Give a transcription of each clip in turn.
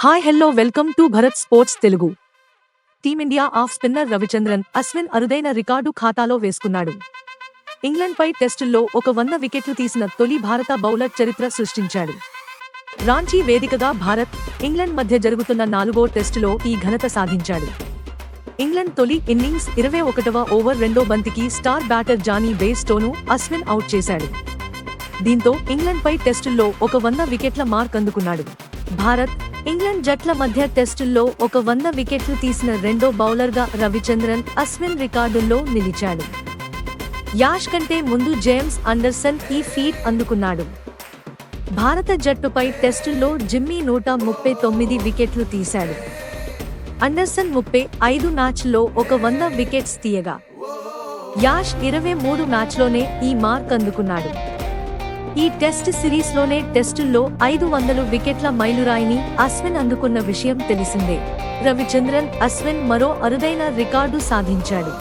Hi hello welcome to Bharat sports Telugu. Team India off spinner Ravichandran Ashwin అరుదైన record ఖాతాలో వేసుకున్నాడు. ఇంగ్లండ్పై టెస్టుల్లో ఒక 100 వికెట్లు తీసిన తొలి భారత బౌలర్ చరిత్ర సృష్టించాడు. రాంచీ వేదికగా భారత్, ఇంగ్లండ్ మధ్య జరుగుతున్న 4వ టెస్టులో ఈ ఘనత సాధించాడు. ఇంగ్లండ్ తొలి ఇన్నింగ్స్ 21వ ఓవర్ రెండో బంతికి స్టార్ బ్యాటర్ జానీ బెయిర్స్టోను అశ్విన్ అవుట్ చేశాడు. దీంతో ఇంగ్లండ్పై టెస్టుల్లో ఒక 100 వికెట్ల మార్క్ అందుకున్నాడు. భారత్, ఇంగ్లండ్ జట్ల మధ్య టెస్టుల్లో ఒక 100 వికెట్లు తీసిన రెండో బౌలర్గా రవిచంద్రన్ అశ్విన్ రికార్డుల్లో నిలిచాడు. యాష్ కంటే ముందు జేమ్స్ అండర్సన్ ఈ ఫీట్ అందుకున్నాడు. భారత జట్టుపై టెస్టుల్లో జిమ్మీ 139 వికెట్లు తీశాడు. అండర్సన్ 35 మ్యాచ్ల్లో ఒక 100 వికెట్స్ తీయగా, యాష్ 23 మ్యాచ్లోనే ఈ మార్క్ అందుకున్నాడు. ఈ టెస్ట్ సిరీస్లోనే టెస్టుల్లో 500 వికెట్ల మైలురాయిని అశ్విన్ అందుకున్న విషయం తెలిసిందే. రవిచంద్రన్ అశ్విన్ మరో అరుదైన రికార్డు సాధించాడు.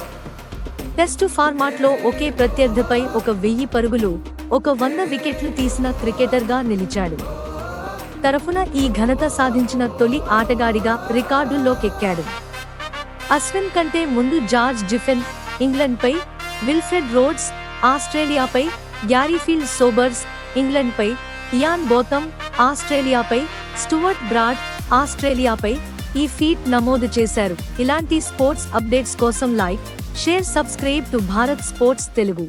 టెస్టు ఫార్మాట్లో ఒకే ప్రత్యర్థిపై ఒక 1000 పరుగులు, ఒక 100 వికెట్లు తీసిన క్రికెటర్గా నిలిచాడు. తరఫున ఈ ఘనత సాధించిన తొలి ఆటగాడిగా రికార్డుల్లోకెక్కాడు. అశ్విన్ కంటే ముందు జార్జ్ జిఫెన్ ఇంగ్లండ్పై, విల్ఫ్రెడ్ రోడ్స్ ఆస్ట్రేలియాపై, గ్యారీఫీల్డ్ సోబర్స్ ఇంగ్లండ్పై, ఇయాన్ బోథమ్ ఆస్ట్రేలియాపై, స్టూవర్ట్ బ్రాడ్ ఆస్ట్రేలియాపై ఈ ఫీట్ నమోదు చేశారు. ఇలాంటి స్పోర్ట్స్ అప్డేట్స్ కోసం like, share, subscribe to Bharat sports Telugu.